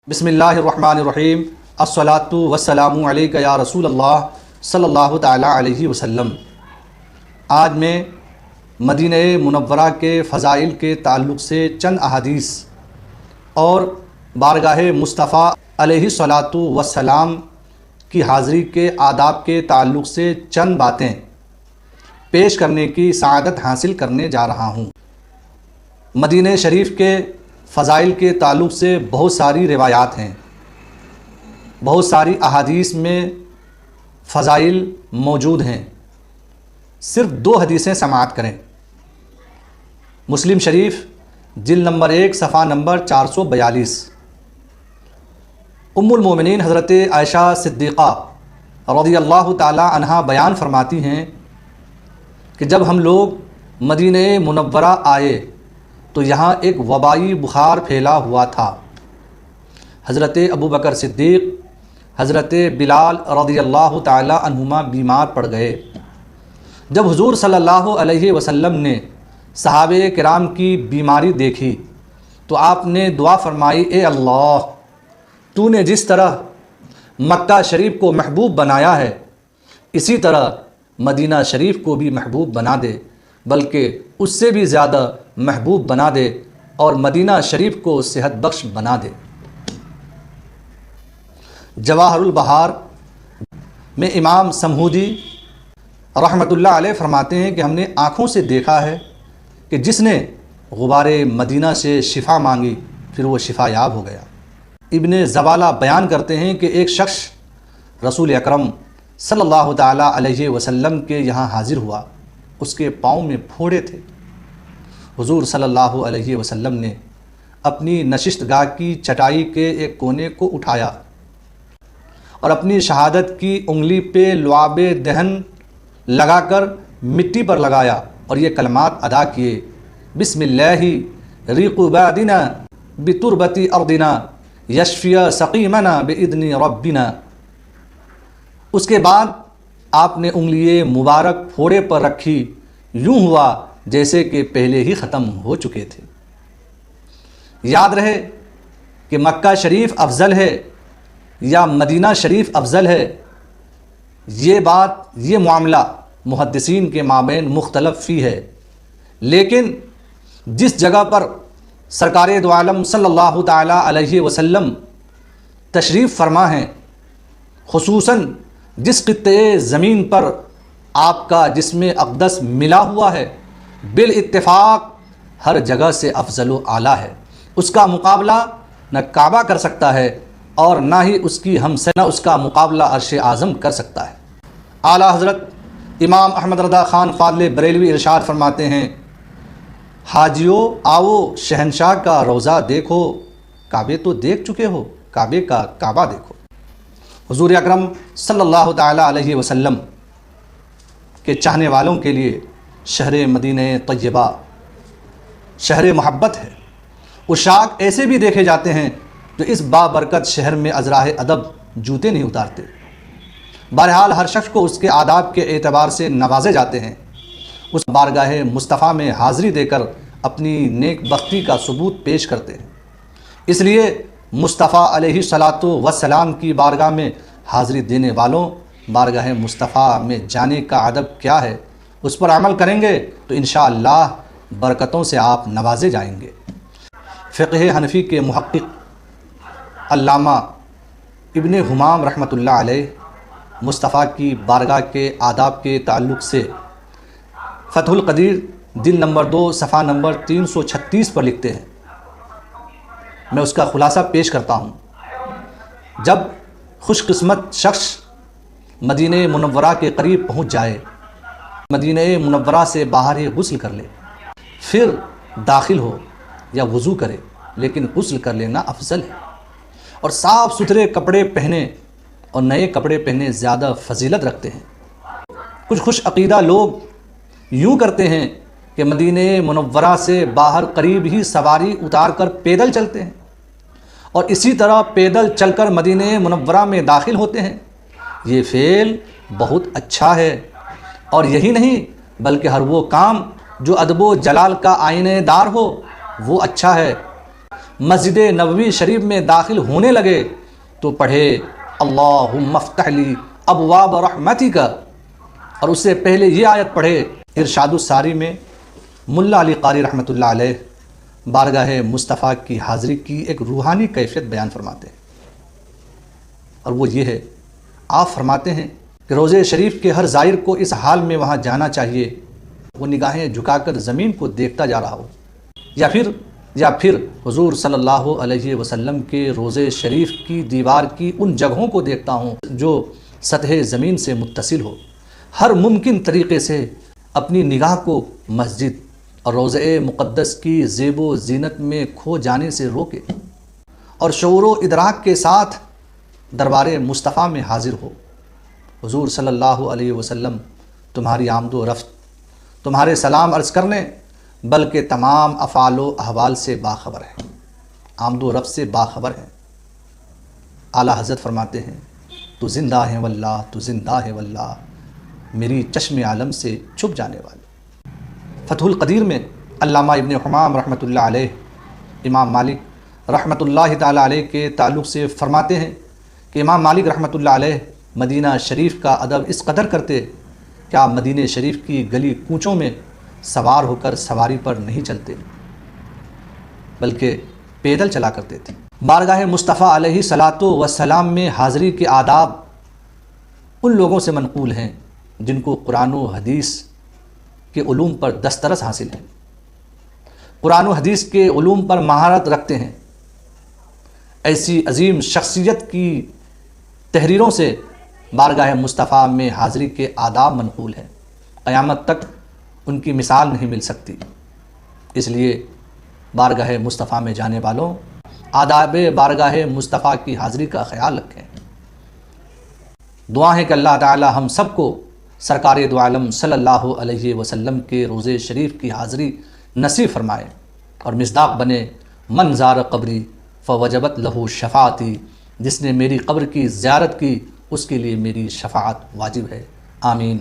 بسم اللہ الرحمن الرحیم الصلاۃ والسلام علیک یا رسول اللہ صلی اللہ تعالیٰ علیہ وسلم۔ آج میں مدینہ منورہ کے فضائل کے تعلق سے چند احادیث اور بارگاہ مصطفیٰ علیہ الصلاۃ والسلام کی حاضری کے آداب کے تعلق سے چند باتیں پیش کرنے کی سعادت حاصل کرنے جا رہا ہوں۔ مدینہ شریف کے فضائل کے تعلق سے بہت ساری روایات ہیں، بہت ساری احادیث میں فضائل موجود ہیں۔ صرف 2 حدیثیں سماعت کریں۔ مسلم شریف جلد نمبر 1 صفحہ نمبر 442۔ ام المومنین حضرت عائشہ صدیقہ رضی اللہ تعالی عنہا بیان فرماتی ہیں کہ جب ہم لوگ مدینہ منورہ آئے تو یہاں ایک وبائی بخار پھیلا ہوا تھا۔ حضرت ابو بکر صدیق، حضرت بلال رضی اللہ تعالی عنہما بیمار پڑ گئے۔ جب حضور صلی اللہ علیہ وسلم نے صحابہ کرام کی بیماری دیکھی تو آپ نے دعا فرمائی، اے اللہ، تو نے جس طرح مکہ شریف کو محبوب بنایا ہے اسی طرح مدینہ شریف کو بھی محبوب بنا دے، بلکہ اس سے بھی زیادہ محبوب بنا دے اور مدینہ شریف کو صحت بخش بنا دے۔ جواہر البحار میں امام سمہودی رحمۃ اللہ علیہ فرماتے ہیں کہ ہم نے آنکھوں سے دیکھا ہے کہ جس نے غبار مدینہ سے شفا مانگی پھر وہ شفا یاب ہو گیا۔ ابن زوالہ بیان کرتے ہیں کہ ایک شخص رسول اکرم صلی اللہ تعالیٰ علیہ وسلم کے یہاں حاضر ہوا، اس کے پاؤں میں پھوڑے تھے۔ حضور صلی اللہ علیہ وسلم نے اپنی نشست گاہ کی چٹائی کے ایک کونے کو اٹھایا اور اپنی شہادت کی انگلی پہ لعاب دہن لگا کر مٹی پر لگایا اور یہ کلمات ادا کیے، بسم اللہ ریق بادنا بتربت ارضنا یشفی سقیمنا باذن ربنا۔ اس کے بعد آپ نے انگلی مبارک پھوڑے پر رکھی، یوں ہوا جیسے کہ پہلے ہی ختم ہو چکے تھے۔ یاد رہے کہ مکہ شریف افضل ہے یا مدینہ شریف افضل ہے، یہ بات، یہ معاملہ محدثین کے مابین مختلف فی ہے، لیکن جس جگہ پر سرکار دو عالم صلی اللہ تعالیٰ علیہ وسلم تشریف فرما ہیں، خصوصاً جس خطے زمین پر آپ کا جسم اقدس ملا ہوا ہے، بالاتفاق ہر جگہ سے افضل و اعلیٰ ہے۔ اس کا مقابلہ نہ کعبہ کر سکتا ہے اور نہ ہی اس کی نہ اس کا مقابلہ عرش اعظم کر سکتا ہے۔ اعلیٰ حضرت امام احمد رضا خان فاضل بریلوی ارشاد فرماتے ہیں، حاجیو آؤ شہنشاہ کا روضہ دیکھو، کعبے تو دیکھ چکے ہو، کعبے کا کعبہ دیکھو۔ حضور اکرم صلی اللہ تعالیٰ علیہ وسلم کے چاہنے والوں کے لیے شہر مدینہ طیبہ شہر محبت ہے۔ عشاق ایسے بھی دیکھے جاتے ہیں جو اس بابرکت شہر میں ازراہ ادب جوتے نہیں اتارتے۔ بہرحال ہر شخص کو اس کے آداب کے اعتبار سے نوازے جاتے ہیں، اس بارگاہ مصطفیٰ میں حاضری دے کر اپنی نیک بختی کا ثبوت پیش کرتے ہیں۔ اس لیے مصطفیٰ علیہ الصلاۃ والسلام کی بارگاہ میں حاضری دینے والوں بارگاہ مصطفیٰ میں جانے کا ادب کیا ہے، اس پر عمل کریں گے تو انشاءاللہ برکتوں سے آپ نوازے جائیں گے۔ فقہ حنفی کے محقق علامہ ابن حمام رحمۃ اللہ علیہ مصطفیٰ کی بارگاہ کے آداب کے تعلق سے فتح القدیر جلد نمبر 2 صفحہ نمبر 336 پر لکھتے ہیں، میں اس کا خلاصہ پیش کرتا ہوں۔ جب خوش قسمت شخص مدینہ منورہ کے قریب پہنچ جائے، مدینہ منورہ سے باہر ہی غسل کر لے، پھر داخل ہو یا وضو کرے، لیکن غسل کر لینا افضل ہے، اور صاف ستھرے کپڑے پہنے اور نئے کپڑے پہنے زیادہ فضیلت رکھتے ہیں۔ کچھ خوش عقیدہ لوگ یوں کرتے ہیں کہ مدینہ منورہ سے باہر قریب ہی سواری اتار کر پیدل چلتے ہیں اور اسی طرح پیدل چل کر مدینہ منورہ میں داخل ہوتے ہیں۔ یہ فعل بہت اچھا ہے، اور یہی نہیں بلکہ ہر وہ کام جو ادب و جلال کا آئینہ دار ہو وہ اچھا ہے۔ مسجد نبوی شریف میں داخل ہونے لگے تو پڑھے اللہم افتح لی ابواب رحمتک، اور اس سے پہلے یہ آیت پڑھے ارشاد الساری میں ملا علی قاری رحمۃ اللہ علیہ بارگاہ مصطفیٰ کی حاضری کی ایک روحانی کیفیت بیان فرماتے ہیں، اور وہ یہ ہے، آپ فرماتے ہیں کہ روضہ شریف کے ہر زائر کو اس حال میں وہاں جانا چاہیے وہ نگاہیں جھکا کر زمین کو دیکھتا جا رہا ہو، یا پھر حضور صلی اللہ علیہ وسلم کے روضہ شریف کی دیوار کی ان جگہوں کو دیکھتا ہوں جو سطح زمین سے متصل ہو، ہر ممکن طریقے سے اپنی نگاہ کو مسجد اور روضہ مقدس کی زیب و زینت میں کھو جانے سے روکے اور شعور و ادراک کے ساتھ دربار مصطفیٰ میں حاضر ہو۔ حضور صلی اللہ علیہ وسلم تمہاری آمد و رفت، تمہارے سلام عرض کرنے، بلکہ تمام افعال و احوال سے باخبر ہے، آمد و رفت سے باخبر ہے۔ اعلیٰ حضرت فرماتے ہیں تو زندہ ہے واللہ، تو زندہ ہے واللہ، میری چشم عالم سے چھپ جانے والے۔ فتح القدیر میں علامہ ابن حمام رحمۃ اللہ علیہ امام مالک رحمۃ اللہ تعالیٰ علیہ کے تعلق سے فرماتے ہیں کہ امام مالک رحمۃ اللہ علیہ مدینہ شریف کا ادب اس قدر کرتے کہ آپ مدینہ شریف کی گلی کوچوں میں سوار ہو کر سواری پر نہیں چلتے بلکہ پیدل چلا کرتے تھے۔ بارگاہ مصطفیٰ علیہ صلاۃ وسلام میں حاضری کے آداب ان لوگوں سے منقول ہیں جن کو قرآن و حدیث کے علوم پر دسترس حاصل ہے، قرآن و حدیث کے علوم پر مہارت رکھتے ہیں۔ ایسی عظیم شخصیت کی تحریروں سے بارگاہ مصطفیٰ میں حاضری کے آداب منقول ہیں، قیامت تک ان کی مثال نہیں مل سکتی۔ اس لیے بارگاہ مصطفیٰ میں جانے والوں آداب بارگاہ مصطفیٰ کی حاضری کا خیال رکھیں۔ دعا ہے کہ اللہ تعالی ہم سب کو سرکار دو عالم صلی اللہ علیہ وسلم کے روضہ شریف کی حاضری نصیب فرمائے اور مصداق بنے من زار قبری فوجبت لہو شفاعتی، جس نے میری قبر کی زیارت کی اس کے لیے میری شفاعت واجب ہے۔ آمین۔